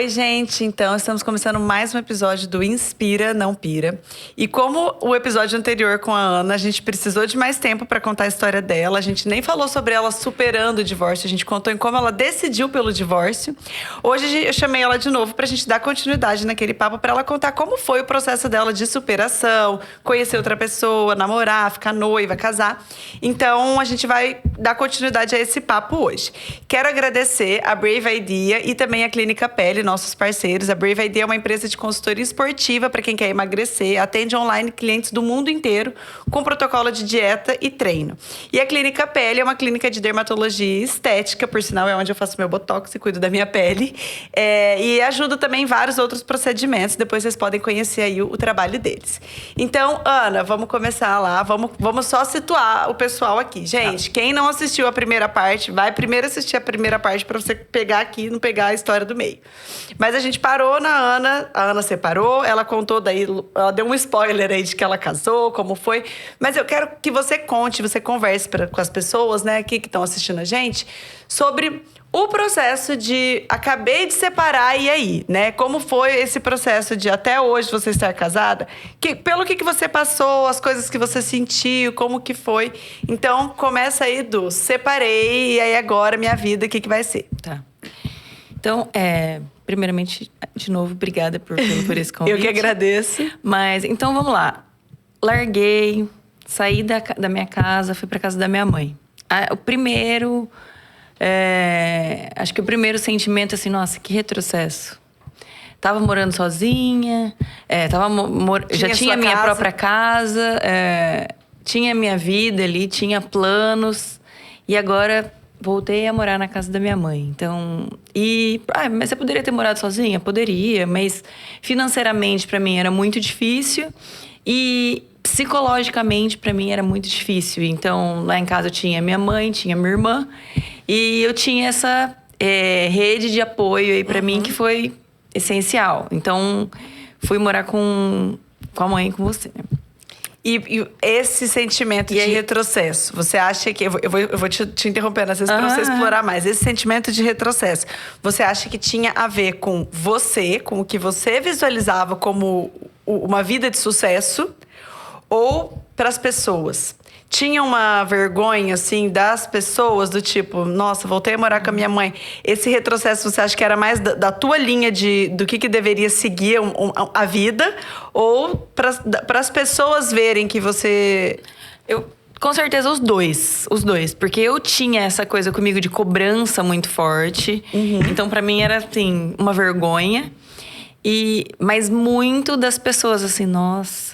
Oi, gente! Então, estamos começando mais um episódio do Inspira, Não Pira. E como o episódio anterior com a Ana, a gente precisou de mais tempo para contar a história dela. A gente nem falou sobre ela superando o divórcio, a gente contou em como ela decidiu pelo divórcio. Hoje eu chamei ela de novo para a gente dar continuidade naquele papo, para ela contar como foi o processo dela de superação, conhecer outra pessoa, namorar, ficar noiva, casar. Então, a gente vai dar continuidade a esse papo hoje. Quero agradecer a Brave Idea e também a Clínica Pele, nossos parceiros. A Brave Idea é uma empresa de consultoria esportiva para quem quer emagrecer, atende online clientes do mundo inteiro com protocolo de dieta e treino. E a Clínica Pele é uma clínica de dermatologia estética, por sinal é onde eu faço meu botox e cuido da minha pele. E ajuda também em vários outros procedimentos. Depois vocês podem conhecer aí o trabalho deles. Então, Ana, vamos começar lá. Vamos só situar o pessoal aqui. Gente, quem não assistiu a primeira parte, vai primeiro assistir a primeira parte para você pegar aqui e não pegar a história do meio. Mas a gente parou na Ana, a Ana separou, ela contou daí, ela deu um spoiler aí de que ela casou, como foi. Mas eu quero que você conte, você converse com as pessoas, né, aqui que estão assistindo a gente, sobre o processo de acabei de separar e aí, né? Como foi esse processo de até hoje você estar casada? Pelo que você passou, as coisas que você sentiu, como que foi? Então, começa aí do separei e aí agora minha vida, o que vai ser? Tá. Então, primeiramente, de novo, obrigada por esse convite. Eu que agradeço. Mas, então, vamos lá. Larguei, saí da minha casa, fui pra casa da minha mãe. Acho que o primeiro sentimento, assim, nossa, que retrocesso. Tava morando sozinha, já tinha minha própria casa, tinha minha vida ali, tinha planos. E agora voltei a morar na casa da minha mãe. Então, mas você poderia ter morado sozinha? Poderia, mas financeiramente pra mim era muito difícil. E psicologicamente pra mim era muito difícil. Então, lá em casa eu tinha minha mãe, tinha minha irmã. E eu tinha essa rede de apoio aí pra mim que foi essencial. Então, fui morar com a mãe e com você. E esse sentimento de retrocesso, você acha que... Eu vou te interrompendo às vezes pra você explorar mais. Esse sentimento de retrocesso, você acha que tinha a ver com você, com o que você visualizava como uma vida de sucesso, ou pras pessoas? Tinha uma vergonha, assim, das pessoas, do tipo, nossa, voltei a morar com a minha mãe. Esse retrocesso, você acha que era mais da tua linha do que deveria seguir a vida? Ou para as pessoas verem que você... Com certeza os dois. Porque eu tinha essa coisa comigo de cobrança muito forte. Então, pra mim, era, assim, uma vergonha. Mas muito das pessoas, assim, nossa...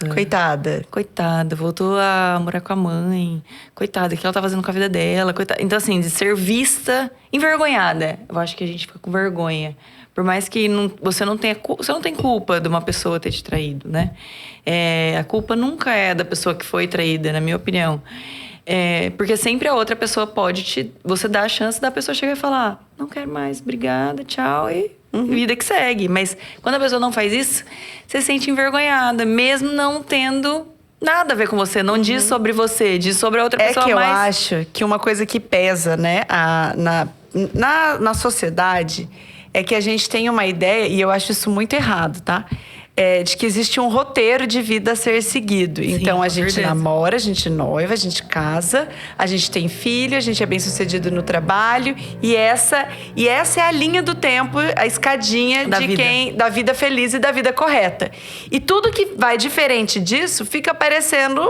Coitada, voltou a morar com a mãe. Coitada, o que ela tá fazendo com a vida dela? Coitada. Então, assim, de ser vista envergonhada. Eu acho que a gente fica com vergonha. Por mais que você não tem culpa de uma pessoa ter te traído, né? A culpa nunca é da pessoa que foi traída, na minha opinião. Porque sempre a outra pessoa pode você dá a chance da pessoa chegar e falar: não quero mais, obrigada, tchau, e vida que segue. Mas quando a pessoa não faz isso, você se sente envergonhada, mesmo não tendo nada a ver com você. Não diz sobre você, diz sobre a outra pessoa. Eu acho que uma coisa que pesa, né, na sociedade, é que a gente tem uma ideia, e eu acho isso muito errado, tá? De que existe um roteiro de vida a ser seguido. Sim, então, a gente namora, a gente noiva, a gente casa, a gente tem filho, a gente é bem-sucedido no trabalho. E essa é a linha do tempo, a escadinha da vida feliz e da vida correta. E tudo que vai diferente disso fica parecendo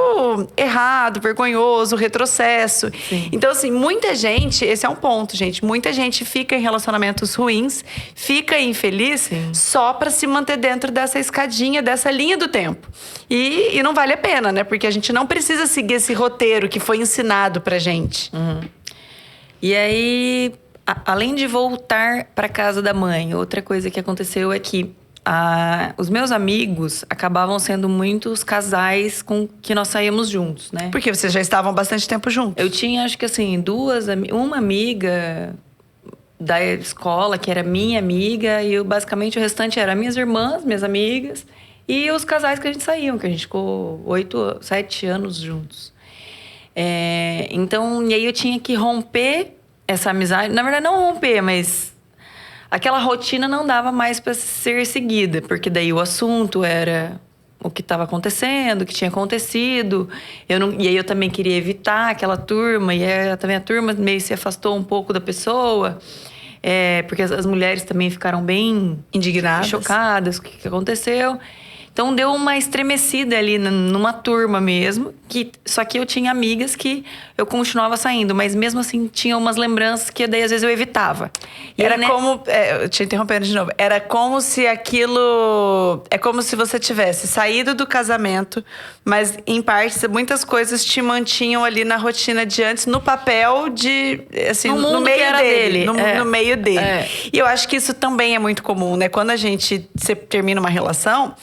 errado, vergonhoso, retrocesso. Sim. Então, assim, muita gente... Esse é um ponto, gente. Muita gente fica em relacionamentos ruins, fica infeliz só pra se manter dentro dessa escadinha, dessa linha do tempo. E não vale a pena, né? Porque a gente não precisa seguir esse roteiro que foi ensinado pra gente. E aí, além de voltar pra casa da mãe, outra coisa que aconteceu é que os meus amigos acabavam sendo muitos casais com que nós saíamos juntos, né? Porque vocês já estavam bastante tempo juntos. Eu tinha, acho que assim, uma amiga da escola, que era minha amiga, e basicamente o restante era minhas irmãs, minhas amigas, e os casais que a gente saía, que a gente ficou 7 anos juntos. Então, e aí eu tinha que romper essa amizade. Na verdade, não romper, mas aquela rotina não dava mais para ser seguida, porque daí o assunto era o que estava acontecendo, o que tinha acontecido. E aí eu também queria evitar aquela turma, e aí também a turma meio se afastou um pouco da pessoa. Porque as mulheres também ficaram bem indignadas, chocadas com o que aconteceu. Então deu uma estremecida ali numa turma mesmo. Só que eu tinha amigas que eu continuava saindo, mas mesmo assim tinha umas lembranças que daí às vezes eu evitava. E era como. Te interrompendo de novo. Era como se aquilo. É como se você tivesse saído do casamento, mas em parte muitas coisas te mantinham ali na rotina de antes, no papel de. Assim, no meio que era dele. No meio dele. E eu acho que isso também é muito comum, né? Quando você termina uma relação,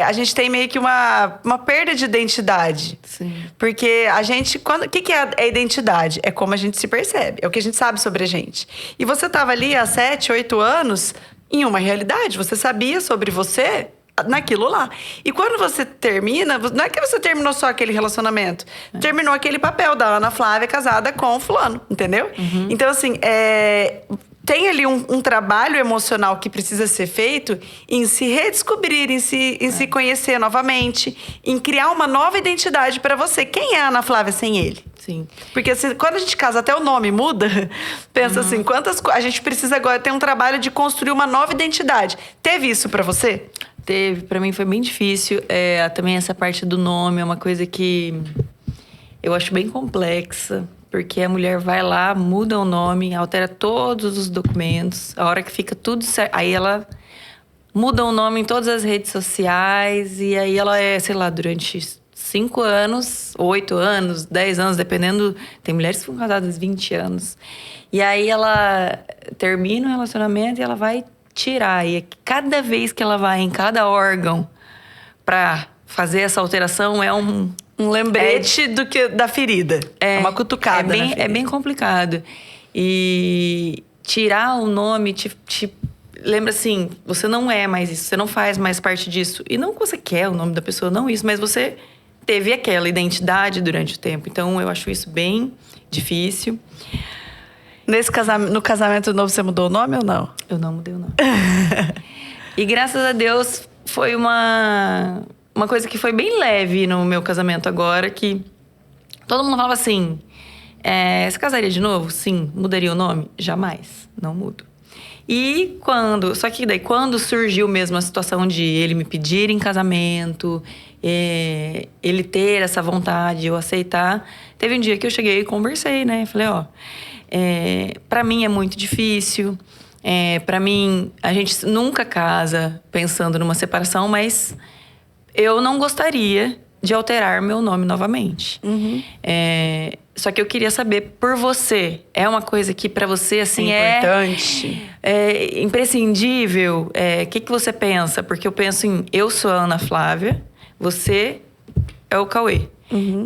a gente tem meio que uma perda de identidade. Sim. Porque a gente. O que é a identidade? É como a gente se percebe. É o que a gente sabe sobre a gente. E você estava ali há 7, 8 anos em uma realidade. Você sabia sobre você naquilo lá. E quando você termina, não é que você terminou só aquele relacionamento. Terminou aquele papel da Ana Flávia casada com o fulano, entendeu? Uhum. Então, assim, tem ali um trabalho emocional que precisa ser feito em se redescobrir, em se conhecer novamente, em criar uma nova identidade para você. Quem é a Ana Flávia sem ele? Sim. Porque quando a gente casa, até o nome muda. Pensa assim, a gente precisa agora ter um trabalho de construir uma nova identidade. Teve isso para você? Teve. Para mim foi bem difícil. Também essa parte do nome é uma coisa que eu acho bem complexa. Porque a mulher vai lá, muda o nome, altera todos os documentos. A hora que fica tudo certo, aí ela muda o nome em todas as redes sociais. E aí ela sei lá, durante 5 anos, 8 anos, 10 anos, dependendo. Tem mulheres que ficam casadas 20 anos. E aí ela termina o relacionamento e ela vai tirar. E cada vez que ela vai em cada órgão pra fazer essa alteração, é um lembrete da ferida. É uma cutucada. É bem complicado. E tirar o nome te lembra assim, você não é mais isso, você não faz mais parte disso. E não que você quer o nome da pessoa, não isso, mas você teve aquela identidade durante o tempo. Então, eu acho isso bem difícil. No casamento novo, você mudou o nome ou não? Eu não mudei o nome. E graças a Deus, foi uma coisa que foi bem leve no meu casamento agora, que todo mundo falava assim, você casaria de novo? Sim. Mudaria o nome? Jamais. Não mudo. E só que daí quando surgiu mesmo a situação de ele me pedir em casamento, ele ter essa vontade, eu aceitar, teve um dia que eu cheguei e conversei, né? Falei, pra mim é muito difícil, pra mim, a gente nunca casa pensando numa separação, mas eu não gostaria de alterar meu nome novamente. Uhum. Só que eu queria saber por você. É uma coisa que pra você, assim, importante. É imprescindível? O que você pensa? Porque eu penso em... Eu sou a Ana Flávia, você é o Cauê. Uhum.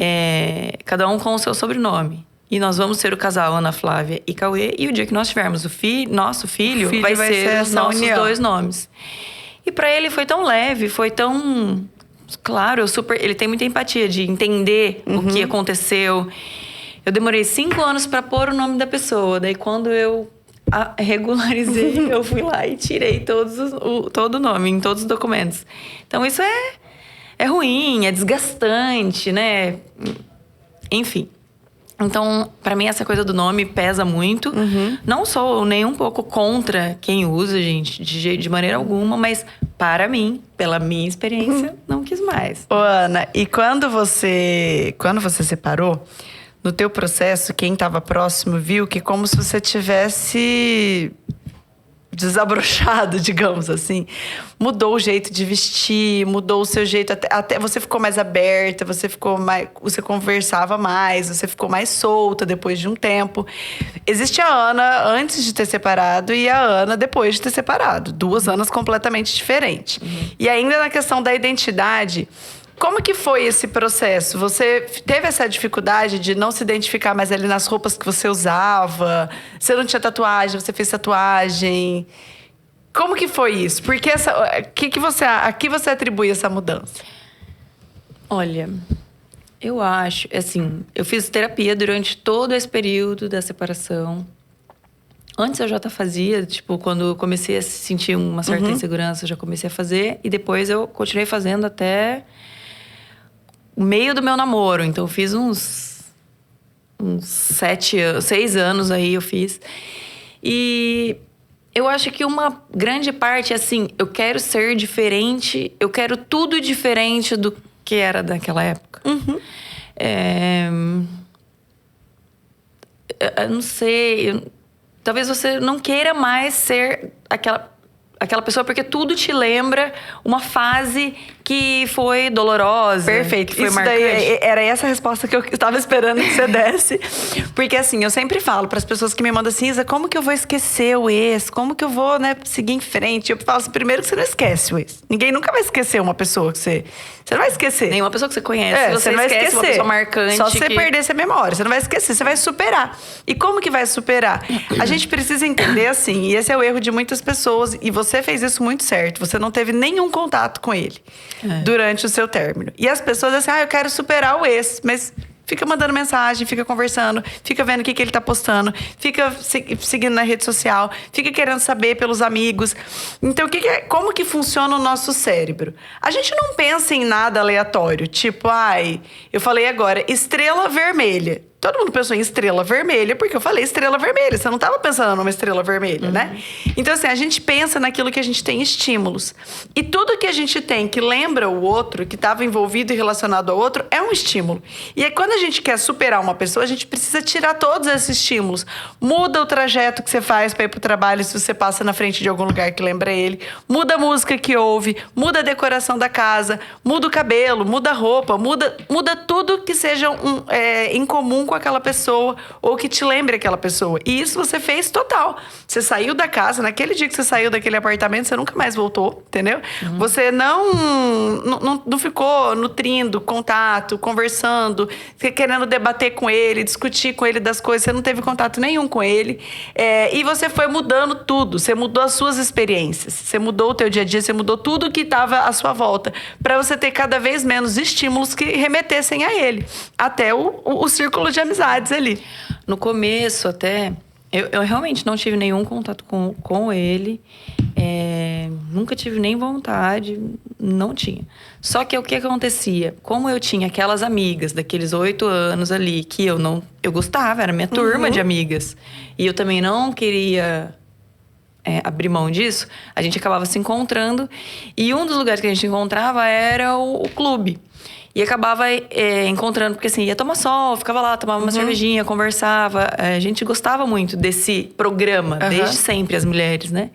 Cada um com o seu sobrenome. E nós vamos ser o casal Ana Flávia e Cauê. E o dia que nós tivermos nosso filho vai ser os nossos união. 2 nomes. E pra ele foi tão leve, foi tão... Claro, ele tem muita empatia de entender o que aconteceu. Eu demorei 5 anos pra pôr o nome da pessoa. Daí, quando eu regularizei, eu fui lá e tirei todo o nome, em todos os documentos. Então, isso é ruim, é desgastante, né? Enfim. Então, pra mim, essa coisa do nome pesa muito. Uhum. Não sou nem um pouco contra quem usa, gente, de maneira alguma. Mas, para mim, pela minha experiência, não quis mais. Ô, Ana, e quando você separou, no teu processo, quem estava próximo viu que como se você tivesse desabrochado, digamos assim. Mudou o jeito de vestir, mudou o seu jeito, até você ficou mais aberta, você conversava mais, você ficou mais solta depois de um tempo. Existe a Ana antes de ter separado e a Ana depois de ter separado. 2 Anas completamente diferentes. E ainda na questão da identidade, como que foi esse processo? Você teve essa dificuldade de não se identificar mais ali nas roupas que você usava? Você não tinha tatuagem, você fez tatuagem. Como que foi isso? Porque a que você atribui essa mudança? Olha, eu acho, assim, eu fiz terapia durante todo esse período da separação. Antes eu já fazia, tipo, quando eu comecei a sentir uma certa insegurança, eu já comecei a fazer. E depois eu continuei fazendo até o meio do meu namoro. Então eu fiz uns 6 anos aí eu fiz. E eu acho que uma grande parte, assim, eu quero ser diferente, eu quero tudo diferente do que era daquela época. Eu não sei. Talvez você não queira mais ser aquela pessoa, porque tudo te lembra uma fase que foi dolorosa. Perfeito. Que foi Isso marcante. daí era essa a resposta que eu estava esperando que você desse. Porque assim, eu sempre falo para as pessoas que me mandam assim, Isa, como que eu vou esquecer o ex? Como que eu vou, né, seguir em frente? Eu falo assim, primeiro que você não esquece o ex. Ninguém nunca vai esquecer uma pessoa que você não vai esquecer. Nenhuma pessoa que você conhece. Você não vai esquece esquecer. uma pessoa marcante. Só se você perder essa memória. Você não vai esquecer, você vai superar. E como que vai superar? A gente precisa entender assim, e esse é o erro de muitas pessoas, e você fez isso muito certo. Você não teve nenhum contato com ele durante o seu término. E as pessoas assim, eu quero superar o ex, mas fica mandando mensagem, fica conversando, fica vendo o que ele tá postando, fica seguindo na rede social, fica querendo saber pelos amigos. Então, como que funciona o nosso cérebro? A gente não pensa em nada aleatório, tipo, eu falei agora, estrela vermelha. Todo mundo pensou em estrela vermelha, porque eu falei estrela vermelha. Você não estava pensando numa estrela vermelha, né? Então, assim, a gente pensa naquilo que a gente tem estímulos. E tudo que a gente tem que lembra o outro, que estava envolvido e relacionado ao outro, é um estímulo. E aí, quando a gente quer superar uma pessoa, a gente precisa tirar todos esses estímulos. Muda o trajeto que você faz para ir para o trabalho, se você passa na frente de algum lugar que lembra ele. Muda a música que ouve, muda a decoração da casa, muda o cabelo, muda a roupa, muda tudo que seja em comum com aquela pessoa ou que te lembre aquela pessoa. E isso você fez total. Você saiu da casa, naquele dia que você saiu daquele apartamento, você nunca mais voltou, entendeu? Você não ficou nutrindo contato, conversando, querendo debater com ele, discutir com ele das coisas. Você não teve contato nenhum com ele. E você foi mudando tudo. Você mudou as suas experiências. Você mudou o teu dia a dia. Você mudou tudo que estava à sua volta. Para você ter cada vez menos estímulos que remetessem a ele. Até o círculo de amizades ali. No começo, até, eu realmente não tive nenhum contato com ele. Nunca tive nem vontade, não tinha. Só que o que acontecia? Como eu tinha aquelas amigas daqueles 8 anos ali, que eu gostava, era minha turma de amigas. E eu também não queria abrir mão disso, a gente acabava se encontrando. E um dos lugares que a gente encontrava era o clube. E acabava encontrando, porque assim, ia tomar sol, ficava lá, tomava uma cervejinha, conversava. A gente gostava muito desse programa, desde sempre, as mulheres, né?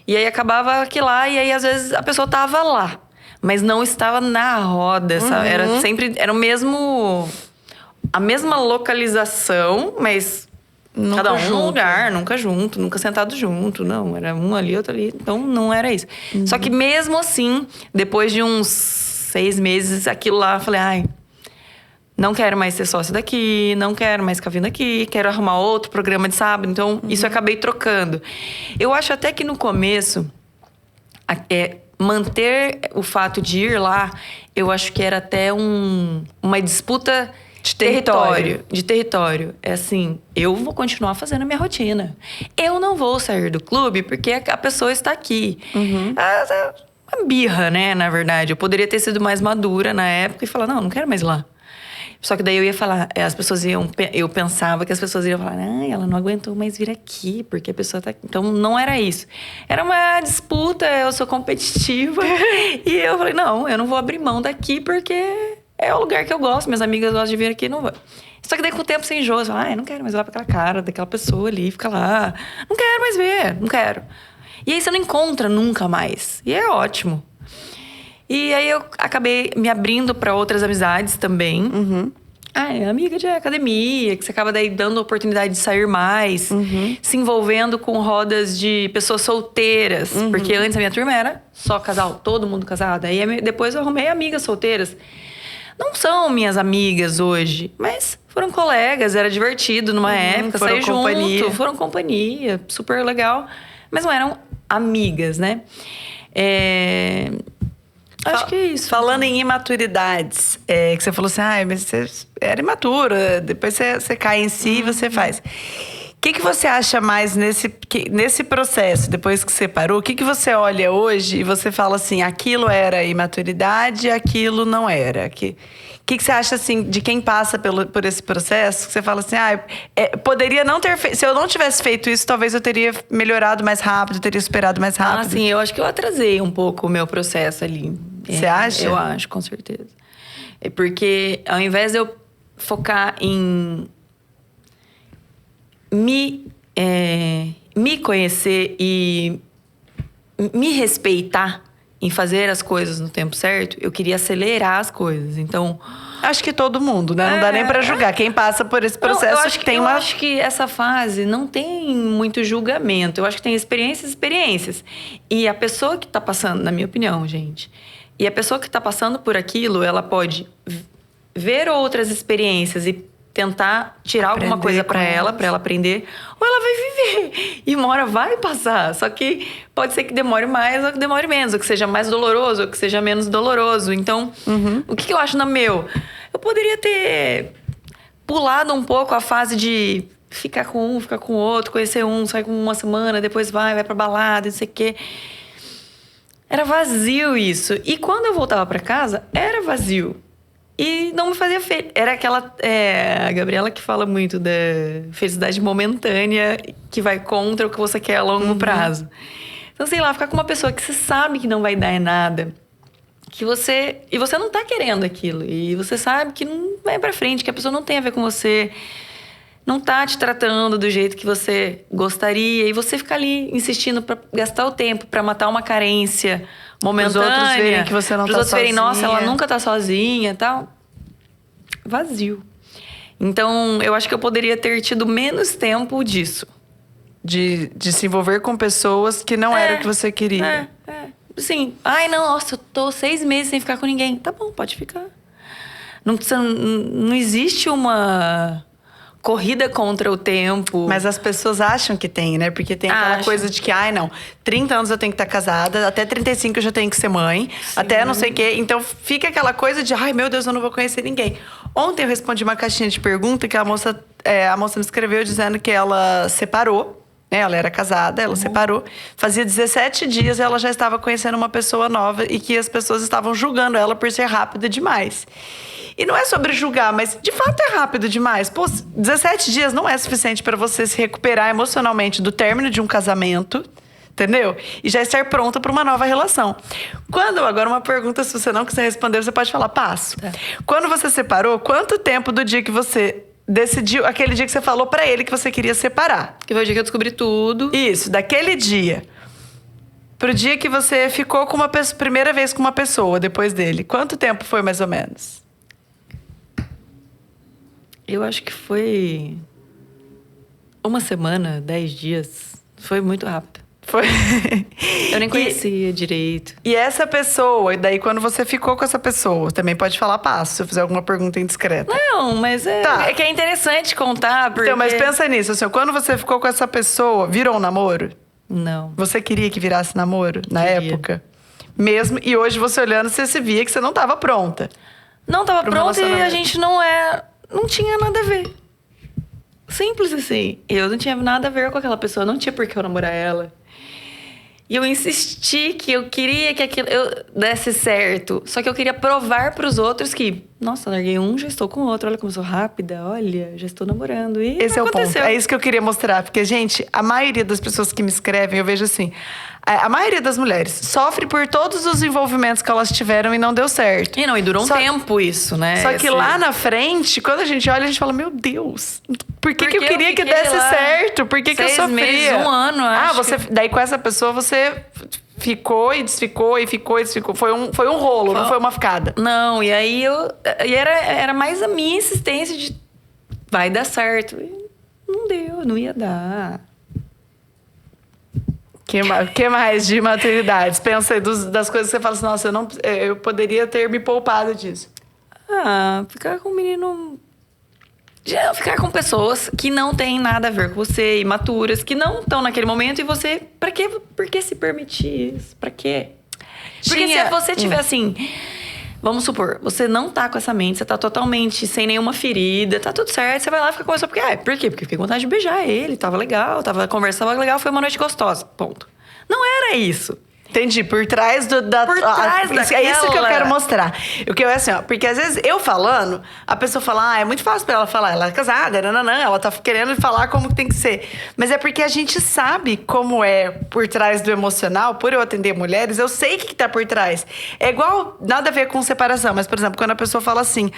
E aí acabava que lá, e aí às vezes a pessoa tava lá, mas não estava na roda, sabe? Era a mesma localização, mas Nunca cada um junto. num lugar, nunca junto, nunca sentado junto. Não, era um ali, outro ali. Então não era isso. Só que mesmo assim, depois de uns 6 meses, aquilo lá, eu falei, não quero mais ser sócia daqui, não quero mais ficar vindo aqui, quero arrumar outro programa de sábado. Então, isso eu acabei trocando. Eu acho até que no começo, manter o fato de ir lá, eu acho que era até uma disputa de território. É assim, eu vou continuar fazendo a minha rotina. Eu não vou sair do clube porque a pessoa está aqui. Uma birra, né, na verdade. Eu poderia ter sido mais madura na época e falar, não quero mais ir lá. Só que daí eu ia falar, eu pensava que as pessoas iam falar, ela não aguentou mais vir aqui, porque a pessoa tá aqui. Então, não era isso. Era uma disputa, eu sou competitiva. E eu falei, não, eu não vou abrir mão daqui, porque é o lugar que eu gosto, minhas amigas gostam de vir aqui, não vou. Só que daí com o tempo você enjoa, você fala, eu não quero mais ir lá pra aquela cara daquela pessoa ali, fica lá. Não quero mais ver, não quero. E aí você não encontra nunca mais. E é ótimo. E aí eu acabei me abrindo para outras amizades também. Amiga de academia, que você acaba daí dando a oportunidade de sair mais. Se envolvendo com rodas de pessoas solteiras. Porque antes a minha turma era só casal, todo mundo casado. Aí depois eu arrumei amigas solteiras. Não são minhas amigas hoje, mas foram colegas, era divertido numa época, sair junto. Foram companhia, super legal. Mas não eram amigas, né? Acho que é isso. Falando em imaturidades, que você falou assim, mas você era imatura, depois você cai em si e você faz. que você acha mais nesse processo, depois que separou? O que você olha hoje e você fala assim, aquilo era imaturidade, aquilo não era? O que você acha, assim, de quem passa por esse processo? Que você fala assim, poderia não ter feito... Se eu não tivesse feito isso, talvez eu teria melhorado mais rápido, teria superado mais rápido. Ah, sim, eu acho que eu atrasei um pouco o meu processo ali. Você acha? Eu acho, com certeza. É porque ao invés de eu focar em me conhecer e me respeitar em fazer as coisas no tempo certo, eu queria acelerar as coisas. Então, acho que todo mundo, né? Não dá nem pra julgar. Quem passa por esse processo eu acho que essa fase não tem muito julgamento. Eu acho que tem experiências. E a pessoa que tá passando, na minha opinião, gente, e a pessoa que tá passando por aquilo, ela pode ver outras experiências e tentar tirar alguma coisa pra ela aprender, ou ela vai viver. E uma hora vai passar. Só que pode ser que demore mais ou que demore menos, ou que seja mais doloroso ou que seja menos doloroso. Então, o que eu acho eu poderia ter pulado um pouco a fase de ficar com um, ficar com o outro, conhecer um, sair com uma semana, depois vai pra balada, não sei o quê. Era vazio isso. E quando eu voltava pra casa, era vazio. E não me fazia feliz. Era aquela... a Gabriela que fala muito da felicidade momentânea que vai contra o que você quer a longo prazo. Então, sei lá, ficar com uma pessoa que você sabe que não vai dar em nada. E você não tá querendo aquilo. E você sabe que não vai pra frente, que a pessoa não tem a ver com você. Não tá te tratando do jeito que você gostaria. E você fica ali insistindo pra gastar o tempo, pra matar uma carência momentânea. Os outros verem que você não tá sozinha. Os outros verem, nossa, ela nunca tá sozinha e tal. Vazio. Então, eu acho que eu poderia ter tido menos tempo disso. De se envolver com pessoas que não era o que você queria. Sim. Ai, não, nossa, eu tô 6 meses sem ficar com ninguém. Tá bom, pode ficar. Não existe uma corrida contra o tempo. Mas as pessoas acham que tem, né? Porque tem aquela coisa de que, 30 anos eu tenho que estar casada, até 35 eu já tenho que ser mãe, até não sei o quê. Então fica aquela coisa de, meu Deus, eu não vou conhecer ninguém. Ontem eu respondi uma caixinha de pergunta que a moça me escreveu dizendo que ela separou. Ela era casada, ela separou. Fazia 17 dias ela já estava conhecendo uma pessoa nova e que as pessoas estavam julgando ela por ser rápida demais. E não é sobre julgar, mas de fato é rápido demais. 17 dias não é suficiente para você se recuperar emocionalmente do término de um casamento, entendeu? E já estar pronta para uma nova relação. Agora uma pergunta, se você não quiser responder, você pode falar, passo. Quando você separou, quanto tempo do dia que você decidiu, aquele dia que você falou pra ele que você queria separar? Que foi o dia que eu descobri tudo. Isso, daquele dia pro dia que você ficou com primeira vez com uma pessoa depois dele. Quanto tempo foi, mais ou menos? Eu acho que foi 1 semana, 10 dias. Foi muito rápido. Foi. Eu nem conhecia direito. E essa pessoa, e daí quando você ficou com essa pessoa, também pode falar passo, se eu fizer alguma pergunta indiscreta. Não, mas é que é interessante contar, porque... Então, mas pensa nisso, assim, quando você ficou com essa pessoa, virou um namoro? Não. Você queria que virasse namoro na época? Mesmo, e hoje você olhando, você se via que você não estava pronta. Não estava pronta e a gente não tinha nada a ver. Simples assim. Eu não tinha nada a ver com aquela pessoa, não tinha por que eu namorar ela. E eu insisti que eu queria que aquilo desse certo. Só que eu queria provar pros outros que... Nossa, larguei um, já estou com o outro. Olha como eu sou rápida. Olha, já estou namorando. E esse aconteceu. É o ponto. É isso que eu queria mostrar. Porque, gente, a maioria das pessoas que me escrevem, eu vejo assim... A maioria das mulheres sofre por todos os envolvimentos que elas tiveram e não deu certo. E durou um tempo isso, né? Só que lá na frente, quando a gente olha, a gente fala... Meu Deus, por que eu queria que desse certo? Por que eu sofria? 6 meses, 1 ano, acho. Daí com essa pessoa, você ficou e desficou e ficou e desficou. Foi um rolo, não foi uma ficada. Não, e aí era mais a minha insistência de... Vai dar certo. E não deu, não ia dar. Que mais de maturidades? Pensa aí das coisas que você fala assim, nossa, eu poderia ter me poupado disso. Ficar com um menino... Ficar com pessoas que não têm nada a ver com você, imaturas, que não estão naquele momento e você... Por que se permitir isso? Pra quê? Porque se você tiver assim... Vamos supor, você não tá com essa mente, você tá totalmente sem nenhuma ferida, tá tudo certo, você vai lá e fica com essa. Por quê? Porque fiquei com vontade de beijar ele, tava legal, a conversa tava legal, foi uma noite gostosa. Ponto. Não era isso. Entendi, por trás Por trás É isso que eu daquela. quero mostrar. O que eu é assim, ó, porque às vezes eu falando, a pessoa fala, é muito fácil pra ela falar, ela é casada, nananã, ela tá querendo falar como que tem que ser. Mas é porque a gente sabe como é por trás do emocional, por eu atender mulheres, eu sei o que tá por trás. É igual, nada a ver com separação, mas, por exemplo, quando a pessoa fala assim,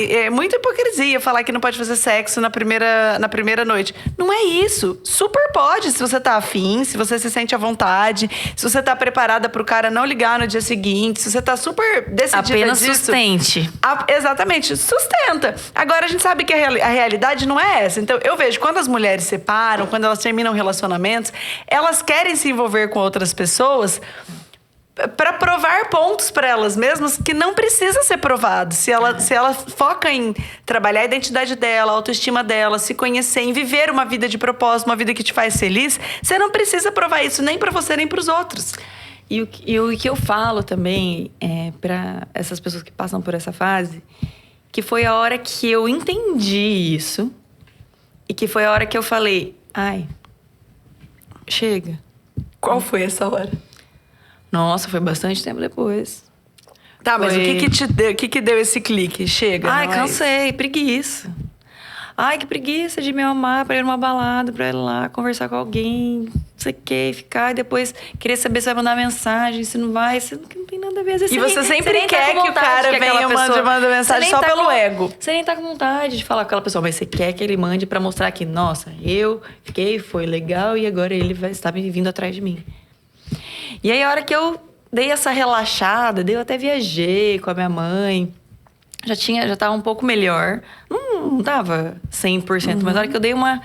é muita hipocrisia falar que não pode fazer sexo na primeira noite. Não é isso. Super pode, se você tá afim, se você se sente à vontade, se você tá preparada pro cara não ligar no dia seguinte, se você tá super decidida Apenas disso, sustente. Exatamente, sustenta. Agora, a gente sabe que a realidade não é essa. Então, eu vejo, quando as mulheres separam, quando elas terminam relacionamentos, elas querem se envolver com outras pessoas para provar pontos para elas mesmas que não precisa ser provado. Se ela foca em trabalhar a identidade dela, a autoestima dela, se conhecer, em viver uma vida de propósito, uma vida que te faz feliz, você não precisa provar isso nem para você nem para os outros. E o que eu falo também para essas pessoas que passam por essa fase, que foi a hora que eu entendi isso e que foi a hora que eu falei, chega. Qual foi essa hora? Nossa, foi bastante tempo depois. Tá, mas o que deu esse clique? Chega, não cansei, preguiça. Que preguiça de me amar pra ir numa balada, pra ir lá conversar com alguém, não sei o que, ficar e depois querer saber se vai mandar mensagem, se não vai, se não tem nada a ver. E você sempre quer que o cara venha mandar mensagem só pelo ego. Você nem tá com vontade de falar com aquela pessoa, mas você quer que ele mande pra mostrar que, nossa, eu fiquei, foi legal e agora ele vai estar vindo atrás de mim. E aí, a hora que eu dei essa relaxada, eu até viajei com a minha mãe. Já tava um pouco melhor. Não tava 100%, mas a hora que eu dei uma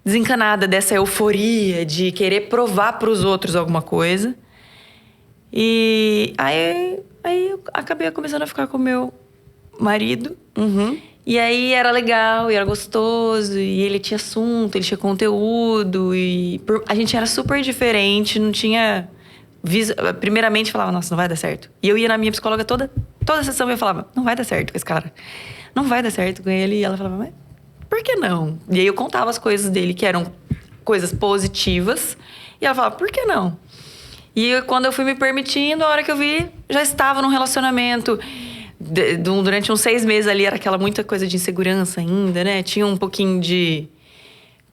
desencanada dessa euforia de querer provar pros outros alguma coisa. E aí eu acabei começando a ficar com o meu marido. E aí era legal, e era gostoso, e ele tinha assunto, ele tinha conteúdo, e a gente era super diferente, não tinha... Primeiramente, falava, nossa, não vai dar certo. E eu ia na minha psicóloga toda a sessão e eu falava, não vai dar certo com esse cara. Não vai dar certo com ele. E ela falava, mas por que não? E aí eu contava as coisas dele, que eram coisas positivas. E ela falava, por que não? E quando eu fui me permitindo, a hora que eu vi, já estava num relacionamento... Durante uns 6 meses ali, era aquela muita coisa de insegurança ainda, né? Tinha um pouquinho de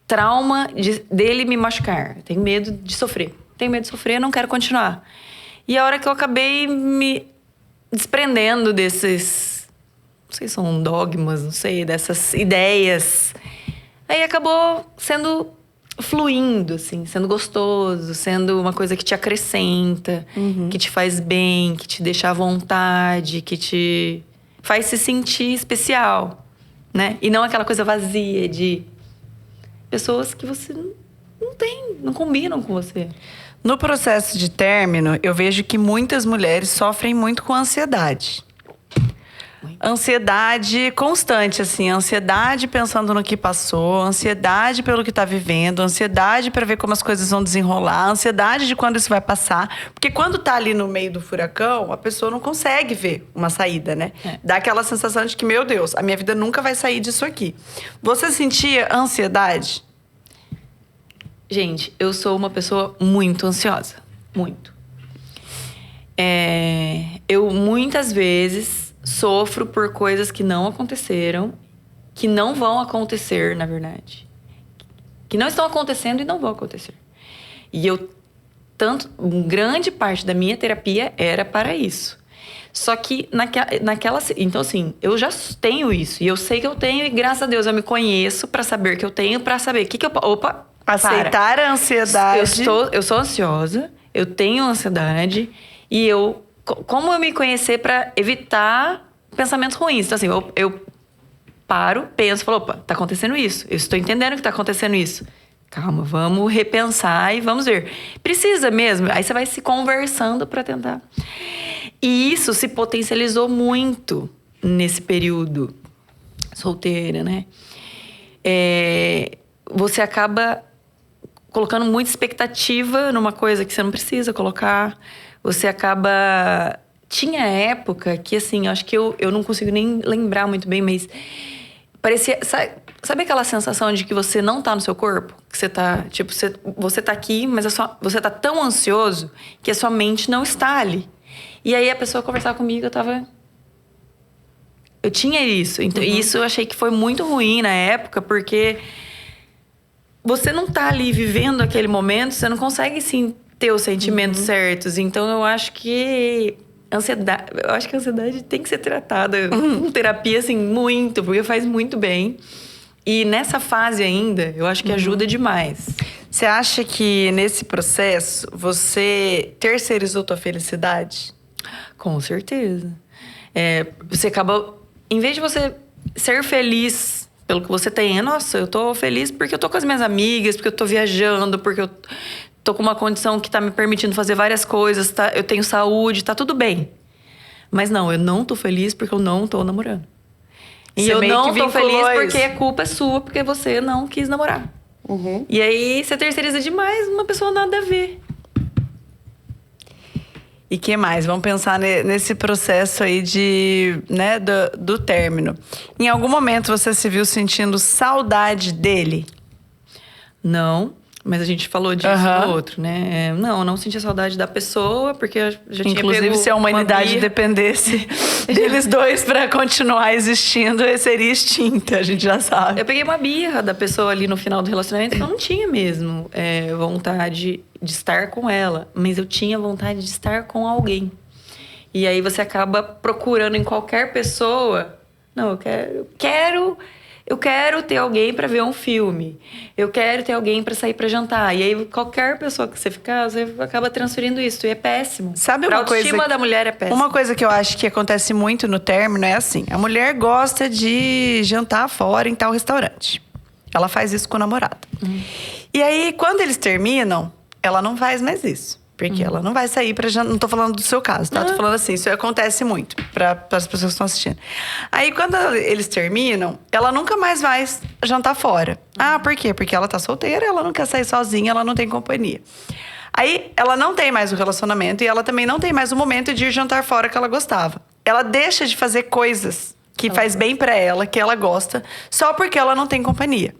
trauma dele me machucar. Eu tenho medo de sofrer. Não quero continuar. E a hora que eu acabei me desprendendo desses... Não sei se são dogmas, não sei, dessas ideias. Aí acabou fluindo, assim, sendo gostoso, sendo uma coisa que te acrescenta, que te faz bem, que te deixa à vontade, que te faz se sentir especial, né? E não aquela coisa vazia de pessoas que você não combinam com você. No processo de término, eu vejo que muitas mulheres sofrem muito com ansiedade. Ansiedade constante, assim. Ansiedade pensando no que passou, ansiedade pelo que tá vivendo, ansiedade para ver como as coisas vão desenrolar, ansiedade de quando isso vai passar. Porque quando tá ali no meio do furacão, a pessoa não consegue ver uma saída, né? Dá aquela sensação de que, meu Deus, a minha vida nunca vai sair disso aqui. Você sentia ansiedade? Gente, eu sou uma pessoa muito ansiosa. Muito. Eu, muitas vezes, sofro por coisas que não aconteceram, que não vão acontecer, na verdade. Que não estão acontecendo e não vão acontecer. E grande parte da minha terapia era para isso. Só que então, assim, eu já tenho isso. E eu sei que eu tenho, e graças a Deus eu me conheço para saber que eu tenho, para saber o que eu... Opa! Aceitar a ansiedade. Eu sou ansiosa, eu tenho ansiedade e como eu me conhecer para evitar pensamentos ruins? Então, assim, eu paro, penso, falo, opa, tá acontecendo isso. Eu estou entendendo que tá acontecendo isso. Calma, vamos repensar e vamos ver. Precisa mesmo? Aí você vai se conversando para tentar. E isso se potencializou muito nesse período solteira, né? Você acaba colocando muita expectativa numa coisa que você não precisa colocar. Você acaba tinha época que, assim, acho que eu não consigo nem lembrar muito bem, mas parecia. Sabe aquela sensação de que você não tá no seu corpo? Que você tá, tipo, você tá aqui, mas você tá tão ansioso que a sua mente não está ali. E aí a pessoa conversava comigo, eu tinha isso. Então, isso eu achei que foi muito ruim na época, porque você não tá ali vivendo aquele momento, você não consegue, sim, ter os sentimentos certos. Então, eu acho que a ansiedade tem que ser tratada com terapia, assim, muito, porque faz muito bem. E nessa fase ainda, eu acho que ajuda demais. Você acha que nesse processo você terceirizou tua felicidade? Com certeza. Você acaba... Em vez de você ser feliz pelo que você tem, nossa, eu tô feliz porque eu tô com as minhas amigas, porque eu tô viajando, porque eu tô com uma condição que tá me permitindo fazer várias coisas, tá? Eu tenho saúde, tá tudo bem. Mas não, eu não tô feliz porque eu não tô namorando. E eu não tô feliz porque a culpa é sua, porque você não quis namorar. E aí você terceiriza demais, uma pessoa nada a ver. E que mais? Vamos pensar nesse processo aí né, do término. Em algum momento você se viu sentindo saudade dele? Não, mas a gente falou disso no outro, né? Não, eu não sentia saudade da pessoa, porque eu já tinha Inclusive, pego se a humanidade dependesse deles dois pra continuar existindo, seria extinta, a gente já sabe. Eu peguei uma birra da pessoa ali no final do relacionamento, que eu não tinha mesmo vontade de estar com ela, mas eu tinha vontade de estar com alguém. E aí você acaba procurando em qualquer pessoa. Não, eu quero ter alguém pra ver um filme. Eu quero ter alguém pra sair pra jantar. E aí, qualquer pessoa que você ficar, você acaba transferindo isso. E é péssimo. Sabe pra uma coisa? A autoestima da mulher é péssimo. Uma coisa que eu acho que acontece muito no término é assim: a mulher gosta de jantar fora em tal restaurante. Ela faz isso com o namorado. E aí, quando eles terminam, ela não faz mais isso. Porque ela não vai sair pra jantar. Não tô falando do seu caso, tá? Tô falando assim, isso acontece muito para as pessoas que estão assistindo. Aí, quando eles terminam, ela nunca mais vai jantar fora. Ah, por quê? Porque ela tá solteira, ela não quer sair sozinha, ela não tem companhia. Aí, ela não tem mais o relacionamento e ela também não tem mais o momento de ir jantar fora que ela gostava. Ela deixa de fazer coisas que faz bem pra ela, que ela gosta, só porque ela não tem companhia.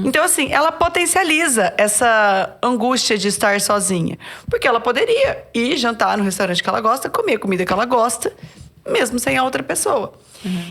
Então, assim, ela potencializa essa angústia de estar sozinha. Porque ela poderia ir jantar no restaurante que ela gosta, comer a comida que ela gosta, mesmo sem a outra pessoa.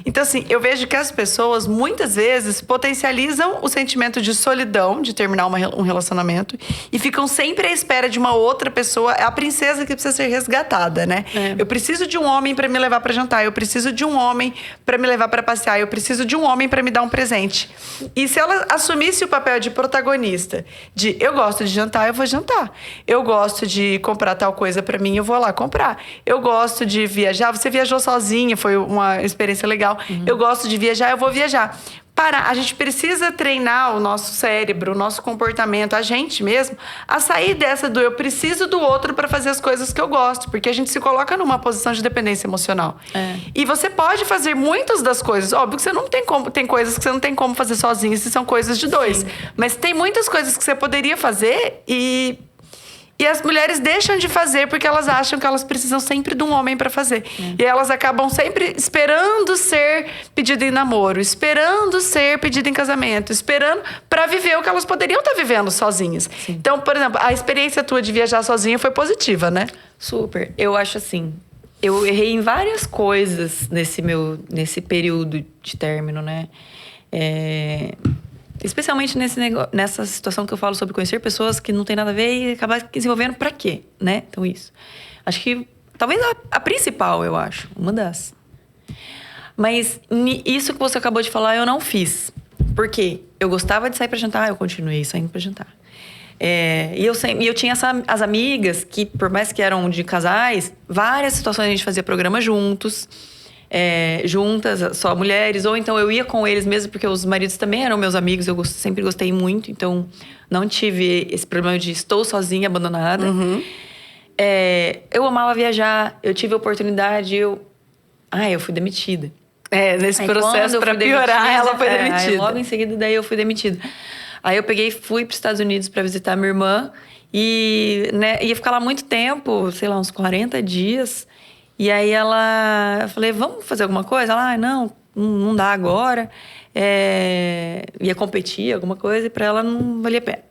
Então, assim, eu vejo que as pessoas, muitas vezes, potencializam o sentimento de solidão, de terminar um relacionamento, e ficam sempre à espera de uma outra pessoa. É a princesa que precisa ser resgatada, né? Eu preciso de um homem pra me levar pra jantar, eu preciso de um homem pra me levar pra passear, eu preciso de um homem pra me dar um presente. E se ela assumisse o papel de protagonista, de eu gosto de jantar, eu vou jantar. Eu gosto de comprar tal coisa pra mim, eu vou lá comprar. Eu gosto de viajar, você viajou sozinha, foi uma experiência legal. Eu gosto de viajar, eu vou viajar. A gente precisa treinar o nosso cérebro, o nosso comportamento, a gente mesmo, a sair dessa do eu preciso do outro para fazer as coisas que eu gosto, porque a gente se coloca numa posição de dependência emocional. E você pode fazer muitas das coisas. Óbvio que você não tem como, tem coisas que você não tem como fazer sozinho, se são coisas de dois. Mas tem muitas coisas que você poderia fazer e as mulheres deixam de fazer porque elas acham que elas precisam sempre de um homem pra fazer. E elas acabam sempre esperando ser pedido em namoro, esperando ser pedido em casamento, esperando pra viver o que elas poderiam estar vivendo sozinhas. Então, por exemplo, a experiência tua de viajar sozinha foi positiva, né? Super. Eu acho assim, eu errei em várias coisas nesse período de término, né? Especialmente nessa situação que eu falo sobre conhecer pessoas que não tem nada a ver e acabar se envolvendo pra quê, né? Então, isso. Acho que, talvez a principal, eu acho. Uma das. Mas isso que você acabou de falar, eu não fiz. Por quê? Eu gostava de sair pra jantar, eu continuei saindo pra jantar. E eu tinha as amigas que, por mais que eram de casais, várias situações a gente fazia programa juntos. Juntas, só mulheres, ou então eu ia com eles mesmo, porque os maridos também eram meus amigos, eu sempre gostei muito, então não tive esse problema de estou sozinha, abandonada. Eu amava viajar, eu tive a oportunidade, eu fui demitida. Nesse processo, pra piorar, ela foi demitida. Aí, logo em seguida, daí eu fui demitida. Aí eu fui para os Estados Unidos para visitar a minha irmã, e ia ficar lá muito tempo, sei lá, uns 40 dias. E aí eu falei, vamos fazer alguma coisa? Ela, não dá agora. Ia competir, alguma coisa, e pra ela não valia a pena.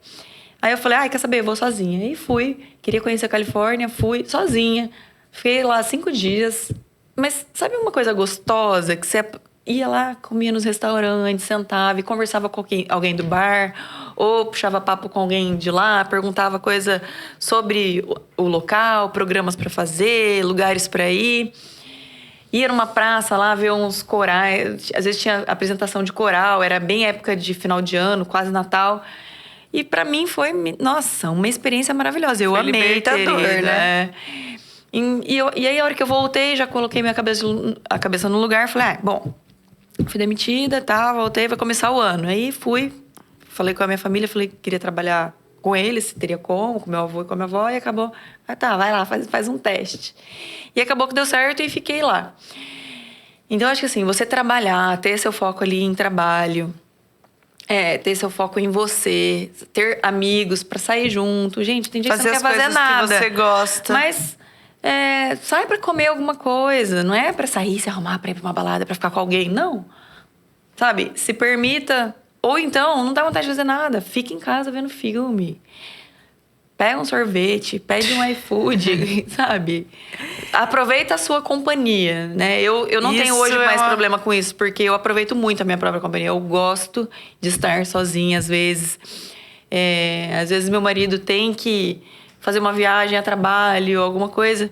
Aí eu falei, quer saber, eu vou sozinha. Aí fui, queria conhecer a Califórnia, fui sozinha. Fiquei lá 5 dias. Mas sabe uma coisa gostosa? Que você ia lá, comia nos restaurantes, sentava e conversava com alguém do bar, ou puxava papo com alguém de lá, perguntava coisa sobre o local, programas para fazer, lugares para ir. Ia numa praça lá, ver uns corais. Às vezes tinha apresentação de coral, era bem época de final de ano, quase Natal. E pra mim foi, nossa, uma experiência maravilhosa. Eu amei ter ido, né? E aí, a hora que eu voltei, já coloquei a cabeça no lugar. Falei, bom, fui demitida, voltei, vai começar o ano. Aí fui, falei com a minha família, falei que queria trabalhar com eles, se teria como, com meu avô e com a minha avó. E acabou, vai lá, faz um teste. E acabou que deu certo e fiquei lá. Então, acho que assim, você trabalhar, ter seu foco ali em trabalho... ter seu foco em você, ter amigos pra sair junto. Gente, tem dia que você não quer fazer nada. Que você gosta. Mas sai pra comer alguma coisa. Não é pra sair, se arrumar pra ir pra uma balada, pra ficar com alguém. Não. Sabe? Se permita. Ou então, não dá vontade de fazer nada. Fica em casa vendo filme. Pega um sorvete, pede um iFood, sabe? Aproveita a sua companhia, né? Eu não tenho hoje mais problema com isso, porque eu aproveito muito a minha própria companhia. Eu gosto de estar sozinha, às vezes. Às vezes, meu marido tem que fazer uma viagem a trabalho, alguma coisa.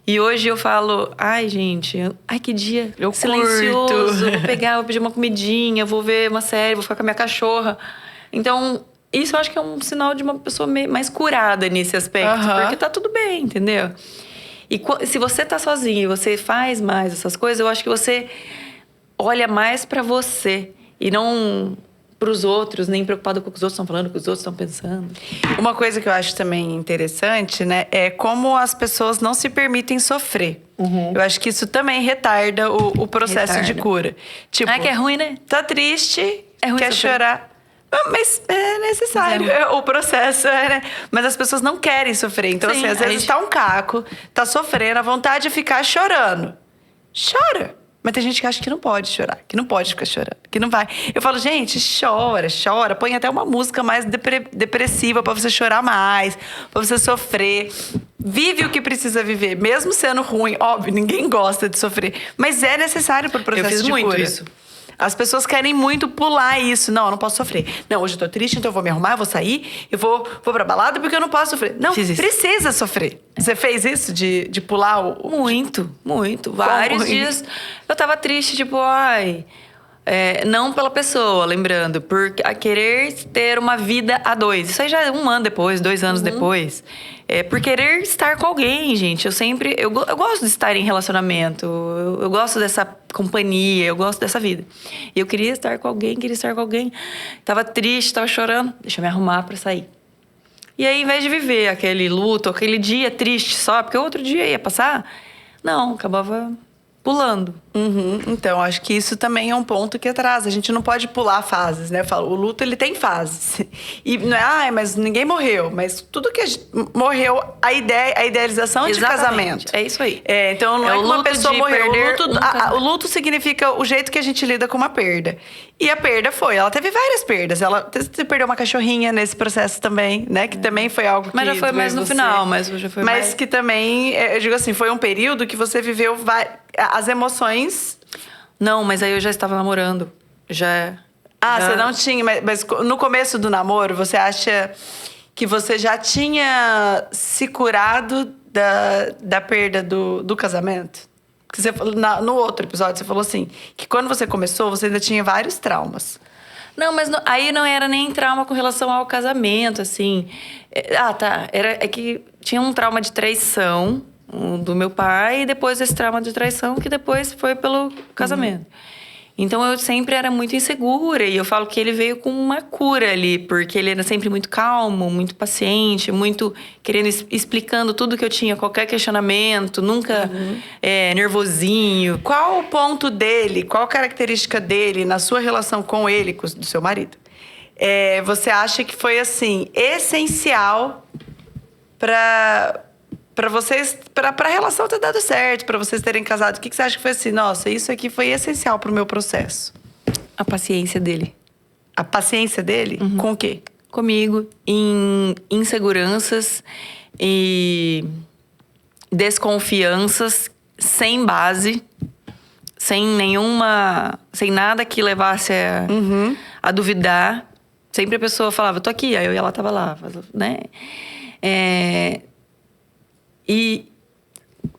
E hoje eu falo, gente, que dia silencioso. Vou pedir uma comidinha, vou ver uma série, vou ficar com a minha cachorra. Então... Isso eu acho que é um sinal de uma pessoa mais curada nesse aspecto. Porque tá tudo bem, entendeu? E se você tá sozinho e você faz mais essas coisas, eu acho que você olha mais pra você. E não pros outros, nem preocupado com o que os outros estão falando, com o que os outros estão pensando. Uma coisa que eu acho também interessante, né? É como as pessoas não se permitem sofrer. Eu acho que isso também retarda o processo de cura. Tipo, que é ruim, né? Tá triste, ruim quer sofrer. chorar. Mas é necessário, o processo né? Mas as pessoas não querem sofrer. Então, Sim, assim, às vezes tá um caco, tá sofrendo, a vontade é ficar chorando. Chora. Mas tem gente que acha que não pode chorar, que não pode ficar chorando, que não vai. Eu falo, gente, chora. Põe até uma música mais depressiva pra você chorar mais, pra você sofrer. Vive o que precisa viver, mesmo sendo ruim. Óbvio, ninguém gosta de sofrer. Mas é necessário pro processo de cura. Eu fiz muito isso. As pessoas querem muito pular isso. Não, eu não posso sofrer. Não, hoje eu tô triste, então eu vou me arrumar, eu vou sair, eu vou pra balada porque eu não posso sofrer. Não, precisa sofrer. Você fez isso de pular o... Muito. Vários dias eu tava triste, tipo, não pela pessoa, lembrando, por querer ter uma vida a dois. Isso aí já é 1 ano depois, 2 anos depois. Por querer estar com alguém, gente. Eu gosto de estar em relacionamento. Eu gosto dessa companhia, eu gosto dessa vida. E eu queria estar com alguém. Tava triste, tava chorando. Deixa eu me arrumar pra sair. E aí, em vez de viver aquele luto, aquele dia triste só, porque outro dia ia passar, não, acabava pulando. Então, acho que isso também é um ponto que atrasa. A gente não pode pular fases, né? Eu falo, o luto, ele tem fases. E não é, mas ninguém morreu. Mas tudo que morreu, a idealização de casamento. É isso aí. Então, não é que uma pessoa morreu. O luto significa o jeito que a gente lida com uma perda. E a perda ela teve várias perdas. Ela perdeu uma cachorrinha nesse processo também, né? Que também foi algo que... Mas já foi mais no final, mas já foi mais... Mas que também, eu digo assim, foi um período que você viveu as emoções... Não, mas aí eu já estava namorando. Já... Você não tinha... Mas no começo do namoro, você acha que você já tinha se curado da perda do casamento? Porque você, no outro episódio, você falou assim, que quando você começou, você ainda tinha vários traumas. Não, mas aí não era nem trauma com relação ao casamento, assim. É que tinha um trauma de traição do meu pai e depois esse trauma de traição que depois foi pelo casamento. Então eu sempre era muito insegura e eu falo que ele veio com uma cura ali, porque ele era sempre muito calmo, muito paciente, muito querendo explicando tudo que eu tinha, qualquer questionamento, nunca nervosinho. Qual o ponto dele, qual a característica dele na sua relação com ele, do seu marido? Você acha que foi assim essencial para pra vocês, pra relação ter dado certo, pra vocês terem casado, o que você acha que foi assim? Nossa, isso aqui foi essencial pro meu processo. A paciência dele. A paciência dele? Com o quê? Comigo, em inseguranças e desconfianças sem base, sem nada que levasse a duvidar. Sempre a pessoa falava, tô aqui, aí eu e ela tava lá, né?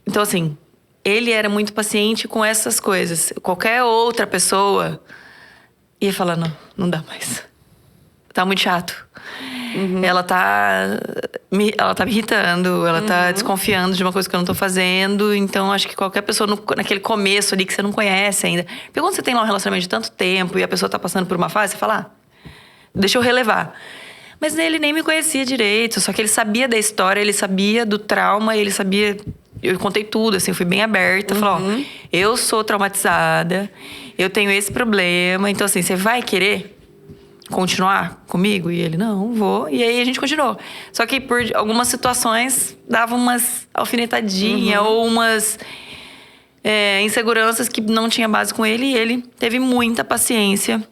Então, assim, ele era muito paciente com essas coisas. Qualquer outra pessoa ia falar, não dá mais. Tá muito chato. Ela tá me irritando, ela tá desconfiando de uma coisa que eu não tô fazendo. Então, acho que qualquer pessoa, naquele começo ali que você não conhece ainda. Porque quando você tem lá um relacionamento de tanto tempo e a pessoa tá passando por uma fase, você fala, deixa eu relevar. Mas ele nem me conhecia direito, só que ele sabia da história, ele sabia do trauma, ele sabia... Eu contei tudo, assim, fui bem aberta. Falei, ó, eu sou traumatizada, eu tenho esse problema. Então, assim, você vai querer continuar comigo? E ele, não vou. E aí, a gente continuou. Só que por algumas situações, dava umas alfinetadinhas ou umas inseguranças que não tinha base com ele. E ele teve muita paciência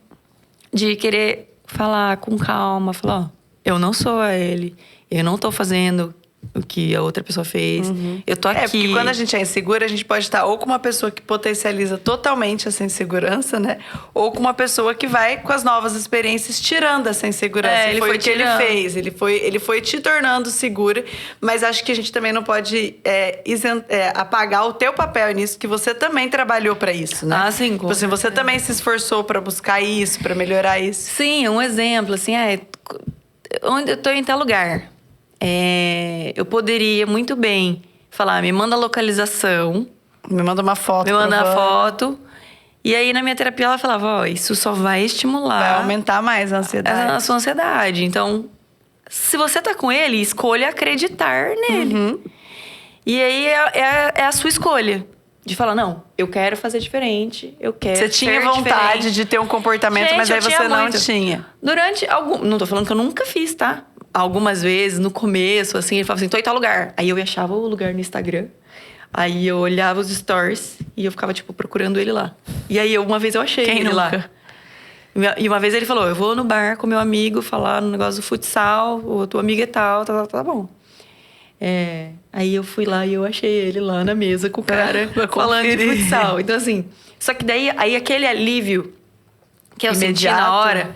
de querer falar com calma. Falar, ó, eu não sou a ele. Eu não tô fazendo o que a outra pessoa fez. Eu tô aqui. Porque quando a gente é insegura, a gente pode estar ou com uma pessoa que potencializa totalmente essa insegurança, né? Ou com uma pessoa que vai, com as novas experiências, tirando essa insegurança. Ele foi o que ele fez. Ele foi te tornando segura. Mas acho que a gente também não pode apagar o teu papel nisso, que você também trabalhou pra isso, né? Ah, sim. Tipo assim, você também se esforçou pra buscar isso, pra melhorar isso. Sim, um exemplo, assim, onde eu tô em tal lugar. Eu poderia muito bem falar, me manda a localização. Me manda uma foto. Me manda a foto. E aí, na minha terapia, ela falava, ó, isso só vai estimular... Vai aumentar mais a ansiedade. A sua ansiedade. Então, se você tá com ele, escolha acreditar nele. E aí, é a sua escolha. De falar, não, eu quero fazer diferente, eu quero Você tinha vontade diferente. de ter um comportamento, Gente, mas aí você não muito. tinha. Durante algum... Não tô falando que eu nunca fiz, tá? Algumas vezes, no começo, assim, ele falava assim, tô em tal lugar. Aí eu achava o lugar no Instagram. Aí eu olhava os stories e eu ficava, tipo, procurando ele lá. E aí, uma vez eu achei ele lá. E uma vez ele falou, eu vou no bar com meu amigo falar no negócio do futsal, o tua amiga é tal, tá bom. Aí eu fui lá e eu achei ele lá na mesa com o cara falando de futsal. Então, assim, só que daí, aí aquele alívio que eu senti na hora...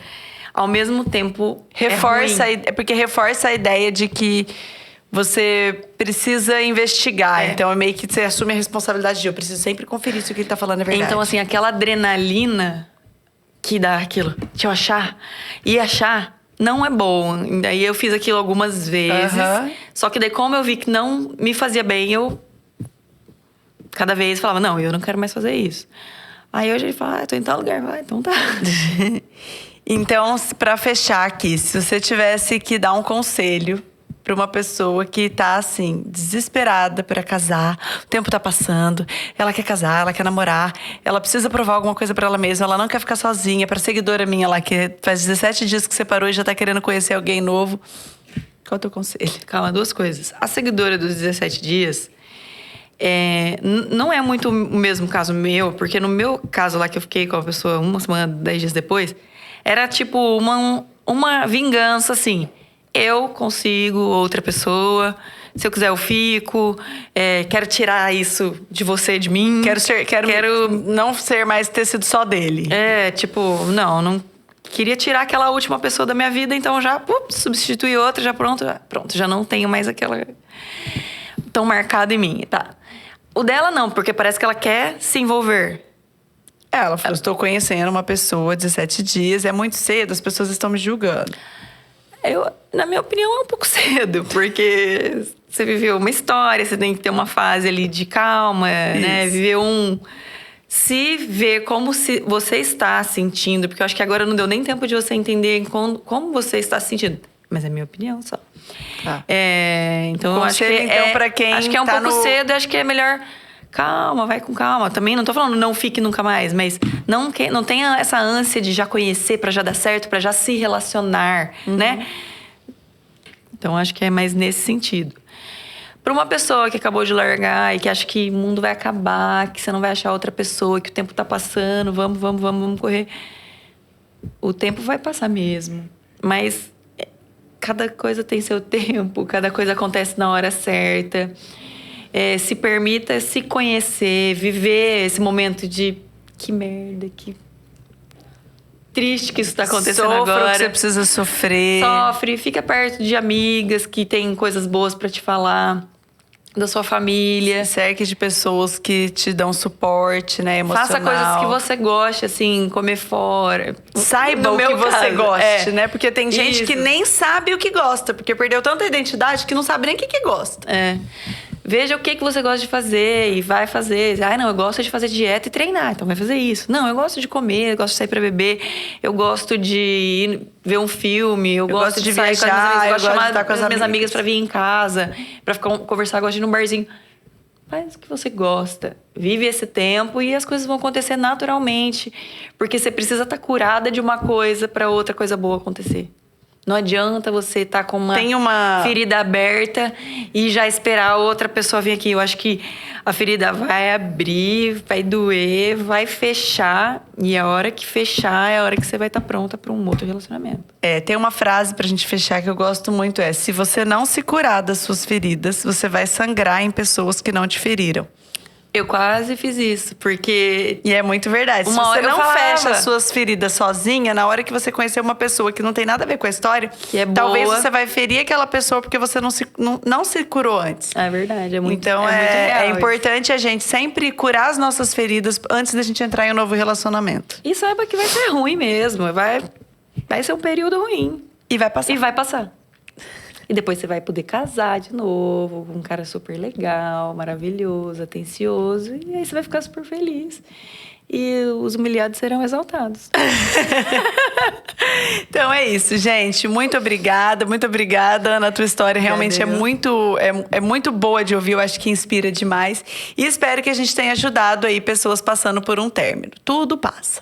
Ao mesmo tempo, porque reforça a ideia de que você precisa investigar. Então, é meio que você assume a responsabilidade de eu preciso sempre conferir se o que ele tá falando é verdade. Então, assim, aquela adrenalina que dá aquilo, de eu achar e achar, não é bom. Daí eu fiz aquilo algumas vezes. Só que daí, como eu vi que não me fazia bem, eu cada vez falava, não, eu não quero mais fazer isso. Aí hoje ele fala, tô em tal lugar, vai, então tá. Então, pra fechar aqui, se você tivesse que dar um conselho pra uma pessoa que tá, assim, desesperada pra casar, o tempo tá passando, ela quer casar, ela quer namorar, ela precisa provar alguma coisa pra ela mesma, ela não quer ficar sozinha, pra seguidora minha lá, que faz 17 dias que separou e já tá querendo conhecer alguém novo. Qual é o teu conselho? Calma, duas coisas. A seguidora dos 17 dias... não é muito o mesmo caso meu, porque no meu caso lá que eu fiquei com a pessoa uma semana, 10 dias depois, era tipo uma vingança, assim. Eu consigo outra pessoa, se eu quiser eu fico, quero tirar isso de você, de mim. Quero não ser mais ter sido só dele. Não queria tirar aquela última pessoa da minha vida, então já substituir outra, já pronto, já não tenho mais aquela tão marcada em mim, tá? O dela não, porque parece que ela quer se envolver. Ela falou, estou conhecendo uma pessoa, 17 dias, é muito cedo, as pessoas estão me julgando. Na minha opinião, é um pouco cedo, porque você viveu uma história, você tem que ter uma fase ali de calma, né? Viver se ver como você está sentindo, porque eu acho que agora não deu nem tempo de você entender como você está se sentindo. Mas é minha opinião só. Então, acho que pra quem acho que é um tá pouco cedo, acho que é melhor... Calma, vai com calma. Também não tô falando não fique nunca mais, mas não tenha essa ânsia de já conhecer pra já dar certo, pra já se relacionar, né? Então, acho que é mais nesse sentido. Pra uma pessoa que acabou de largar e que acha que o mundo vai acabar, que você não vai achar outra pessoa, que o tempo tá passando, vamos correr. O tempo vai passar mesmo. Mas cada coisa tem seu tempo, cada coisa acontece na hora certa. Se permita se conhecer, viver esse momento de que merda, que triste que isso tá acontecendo agora. Que você precisa sofrer. Sofre, fica perto de amigas que têm coisas boas pra te falar, da sua família. Cerque de pessoas que te dão suporte, né, emocional. Faça coisas que você goste, assim, comer fora. Saiba o que você goste, né? Porque tem gente que nem sabe o que gosta, porque perdeu tanta identidade que não sabe nem o que gosta. Veja o que você gosta de fazer e vai fazer. Não, eu gosto de fazer dieta e treinar, então vai fazer isso. Não, eu gosto de comer, eu gosto de sair pra beber, eu gosto de ir ver um filme, eu gosto de sair viajar, com as minhas amigas, eu gosto de chamar estar com as minhas amigas. amigas pra vir em casa, pra conversar, gosto de ir num barzinho. Faz o que você gosta. Vive esse tempo e as coisas vão acontecer naturalmente. Porque você precisa estar curada de uma coisa pra outra coisa boa acontecer. Não adianta você estar com uma ferida aberta e já esperar a outra pessoa vir aqui. Eu acho que a ferida vai abrir, vai doer, vai fechar. E a hora que fechar é a hora que você vai estar pronta para um outro relacionamento. Tem uma frase pra gente fechar que eu gosto muito. Se você não se curar das suas feridas, você vai sangrar em pessoas que não te feriram. Eu quase fiz isso, porque... E é muito verdade. Se você não fecha as suas feridas sozinha, na hora que você conhecer uma pessoa que não tem nada a ver com a história, que é boa, talvez você vai ferir aquela pessoa porque você não se curou antes. É verdade, é muito Então, muito real é importante a gente sempre curar as nossas feridas antes da gente entrar em um novo relacionamento. E saiba que vai ser ruim mesmo. Vai ser um período ruim. E vai passar. E vai passar. E depois você vai poder casar de novo com um cara super legal, maravilhoso, atencioso. E aí você vai ficar super feliz. E os humilhados serão exaltados. Então é isso, gente. Muito obrigada, Ana. A tua história realmente é muito boa de ouvir. Eu acho que inspira demais. E espero que a gente tenha ajudado aí pessoas passando por um término. Tudo passa.